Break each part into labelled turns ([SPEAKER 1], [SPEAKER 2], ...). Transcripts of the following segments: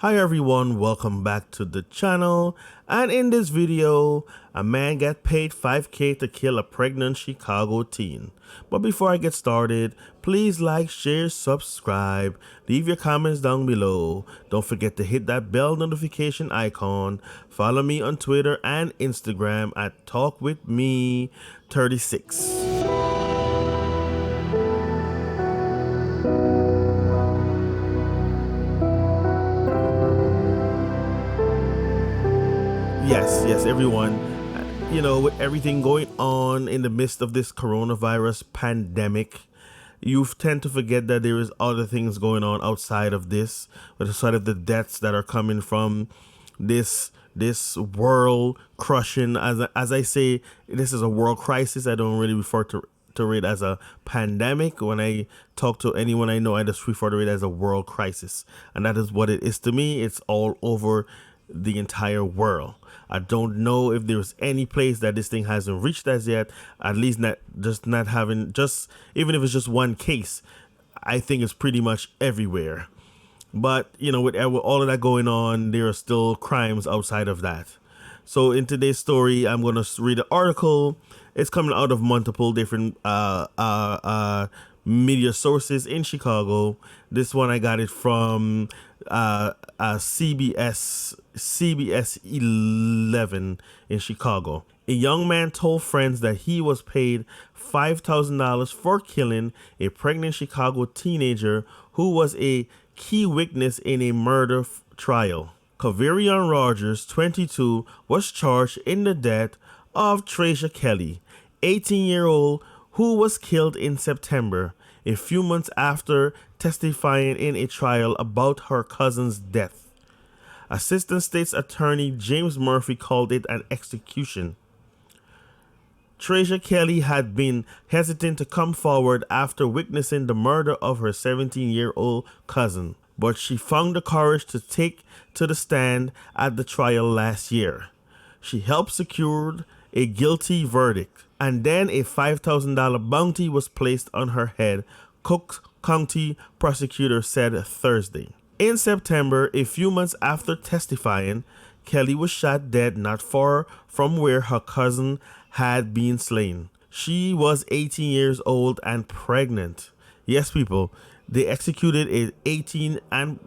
[SPEAKER 1] Hi everyone, welcome back to the channel, and in this video, a man got paid $5K to kill a pregnant Chicago teen. But before I get started, please like, share, subscribe, leave your comments down below. Don't forget to hit that bell notification icon. Follow me on Twitter and Instagram at TalkWithMe36. Yes, everyone. With everything going on in the midst of this coronavirus pandemic, you tend to forget that there is other things going on outside of this, outside of the deaths that are coming from this world crushing. As I say, this is a world crisis. I don't really refer to it as a pandemic. When I talk to anyone I know, I just refer to it as a world crisis, and that is what it is to me. It's all over the entire world. I don't know if there's any place that this thing hasn't reached as yet. At least not having, just even if it's just one case, I think it's pretty much everywhere. But with all of that going on, there are still crimes outside of that. So in today's story, I'm going to read an article. It's coming out of multiple different media sources in Chicago. This one I got it from CBS 11 in Chicago. A young man told friends that he was paid $5,000 for killing a pregnant Chicago teenager who was a key witness in a murder trial. Kavarian Rogers, 22, was charged in the death of Tracia Kelly, 18-year-old, who was killed in September, a few months after testifying in a trial about her cousin's death. Assistant State's Attorney James Murphy called it an execution. Tracia Kelly had been hesitant to come forward after witnessing the murder of her 17-year-old cousin, but she found the courage to take to the stand at the trial last year. She helped secure a guilty verdict, and then a $5,000 bounty was placed on her head, Cook County prosecutor said Thursday. In September, a few months after testifying, Kelly was shot dead not far from where her cousin had been slain. She was 18 years old and pregnant. Yes, people, they executed an 18 and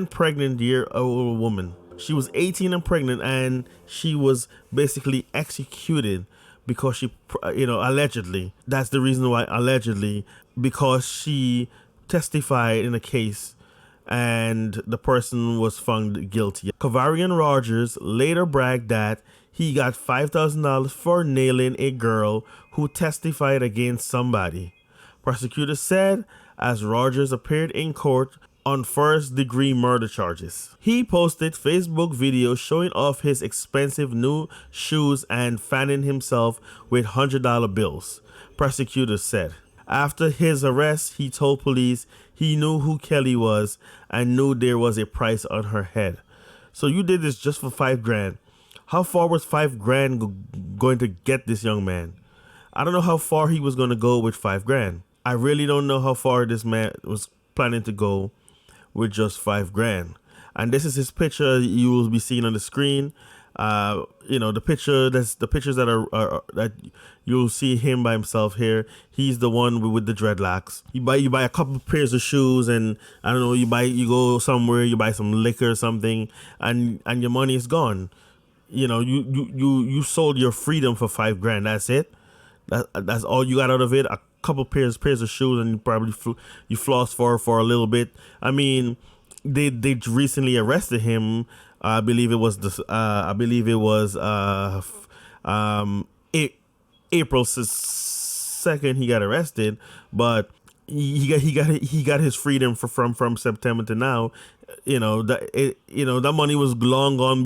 [SPEAKER 1] pregnant year-old woman. She was 18 and pregnant, and she was basically executed because she, allegedly. That's the reason why, allegedly, because she testified in a case and the person was found guilty. Kavarian Rogers later bragged that he got $5,000 for nailing a girl who testified against somebody. Prosecutors said as Rogers appeared in court on first-degree murder charges. He posted Facebook videos showing off his expensive new shoes and fanning himself with $100 bills, prosecutors said. After his arrest, he told police he knew who Kelly was and knew there was a price on her head. So you did this just for $5,000. How far was $5,000 going to get this young man? I don't know how far he was going to go with $5,000. I really don't know how far this man was planning to go with just $5,000. And this is his picture you will be seeing on the screen. The pictures that are that you'll see him by himself here. He's the one with the dreadlocks. You buy a couple pairs of shoes, and I don't know, you go somewhere, you buy some liquor or something, and your money is gone. You sold your freedom for $5,000. That's it. That's all you got out of it. A couple pairs of shoes, and you probably you floss for a little bit. I mean, they recently arrested him. I believe it was April 2nd he got arrested, but he got his freedom from September to now. That money was long gone.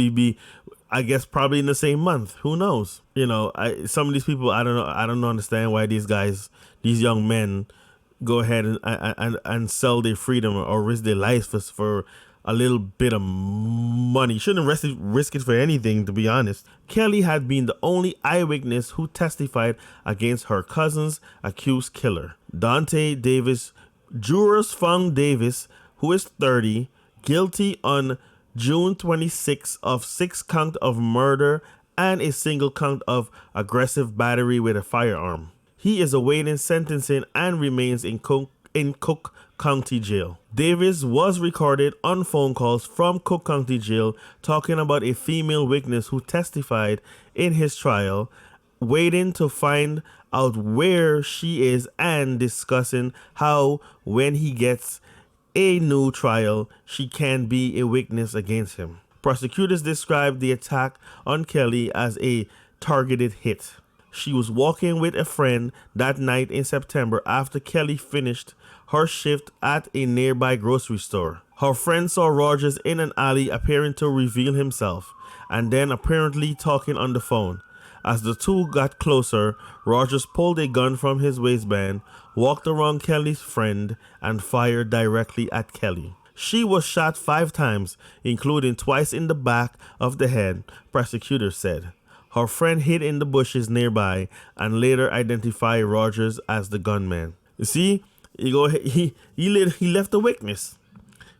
[SPEAKER 1] I guess probably in the same month. Who knows? Some of these people, I don't understand why these young men go ahead and sell their freedom or risk their lives for a little bit of money. Shouldn't risk it for anything, to be honest. Kelly had been the only eyewitness who testified against her cousin's accused killer, Dante Davis. Jurors found Davis, who is 30, guilty on June 26 of 6 count of murder and a single count of aggressive battery with a firearm. He is awaiting sentencing and remains in Cook County Jail. Davis was recorded on phone calls from Cook County Jail talking about a female witness who testified in his trial, waiting to find out where she is and discussing how when he gets a new trial, she can be a witness against him. Prosecutors described the attack on Kelly as a targeted hit. She was walking with a friend that night in September after Kelly finished her shift at a nearby grocery store. Her friend saw Rogers in an alley appearing to reveal himself and then apparently talking on the phone. As the two got closer, Rogers pulled a gun from his waistband, walked around Kelly's friend, and fired directly at Kelly. She was shot 5 times, including twice in the back of the head, prosecutors said. Her friend hid in the bushes nearby and later identified Rogers as the gunman. You see, he left a witness.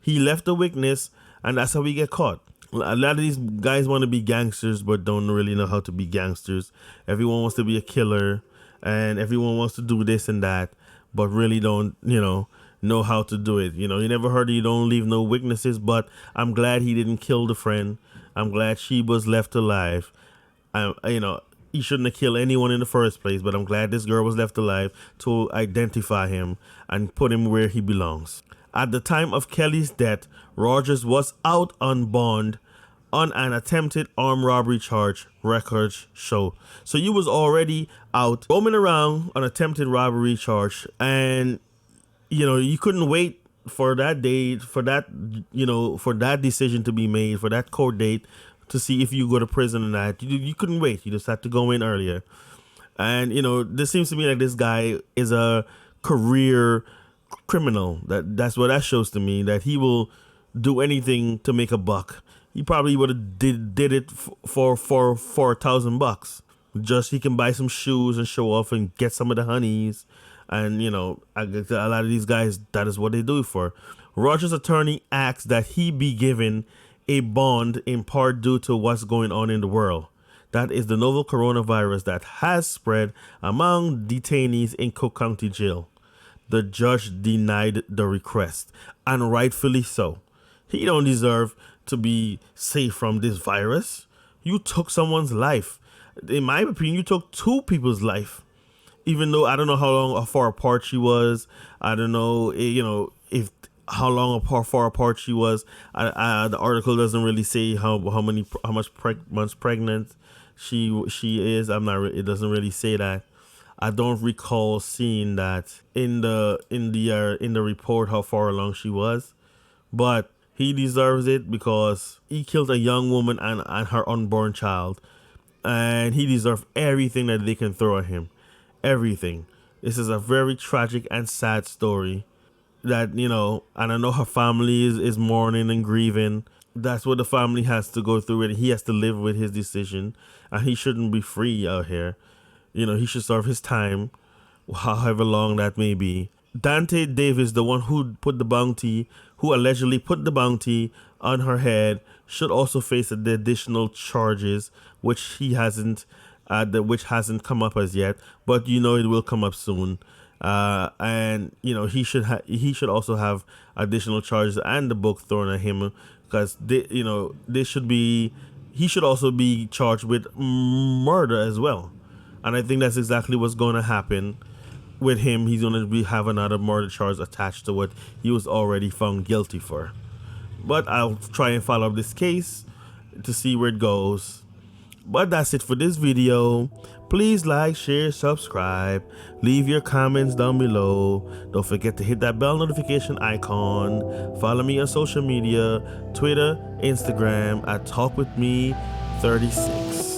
[SPEAKER 1] He left a witness, and that's how we get caught. A lot of these guys want to be gangsters, but don't really know how to be gangsters. Everyone wants to be a killer, and everyone wants to do this and that, but really don't, know how to do it. You never heard you don't leave no witnesses, but I'm glad he didn't kill the friend. I'm glad she was left alive. He shouldn't have killed anyone in the first place, but I'm glad this girl was left alive to identify him and put him where he belongs. At the time of Kelly's death, Rogers was out on bond on an attempted armed robbery charge, records show. So you was already out roaming around on attempted robbery charge, and you couldn't wait for that date, for that decision to be made, for that court date to see if you go to prison or not. You couldn't wait. You just had to go in earlier. And this seems to me like this guy is a career criminal. That's what that shows to me, that he will do anything to make a buck. He probably would have did it for $1,000. Just he can buy some shoes and show off and get some of the honeys. And a lot of these guys, that is what they do it for. Rogers' attorney asks that he be given a bond in part due to what's going on in the world. That is the novel coronavirus that has spread among detainees in Cook County Jail. The judge denied the request, and rightfully so. He don't deserve to be safe from this virus. You took someone's life. In my opinion, you took 2 people's life. Even though I don't know how far apart she was. I don't know, how far apart she was. The article doesn't really say how much months pregnant she is. It doesn't really say that. I don't recall seeing that in the report how far along she was, but he deserves it because he killed a young woman and her unborn child, and he deserves everything that they can throw at him. Everything. This is a very tragic and sad story that, and I know her family is mourning and grieving. That's what the family has to go through, and he has to live with his decision, and he shouldn't be free out here. He should serve his time, however long that may be. Dante Davis, the one who allegedly put the bounty on her head, should also face the additional charges, which hasn't come up as yet, but it will come up soon. And he should also have additional charges and the book thrown at him, because he should also be charged with murder as well. And I think that's exactly what's going to happen with him. He's going to have another murder charge attached to what he was already found guilty for. But I'll try and follow up this case to see where it goes. But that's it for this video. Please like, share, subscribe, leave your comments down below. Don't forget to hit that bell notification icon. Follow me on social media, Twitter, Instagram at TalkWithMe36.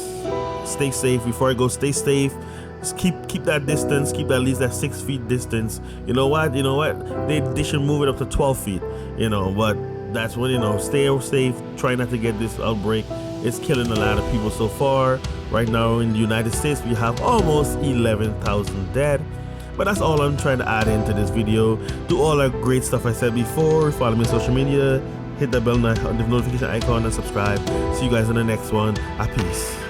[SPEAKER 1] Stay safe. Before I go, stay safe. Just keep that distance. Keep at least that 6 feet distance. You know what? They should move it up to 12 feet. But that's when, stay safe. Try not to get this outbreak. It's killing a lot of people so far. Right now in the United States, we have almost 11,000 dead. But that's all I'm trying to add into this video. Do all that great stuff I said before. Follow me on social media. hit the bell, the notification icon, and subscribe. See you guys in the next one. Peace.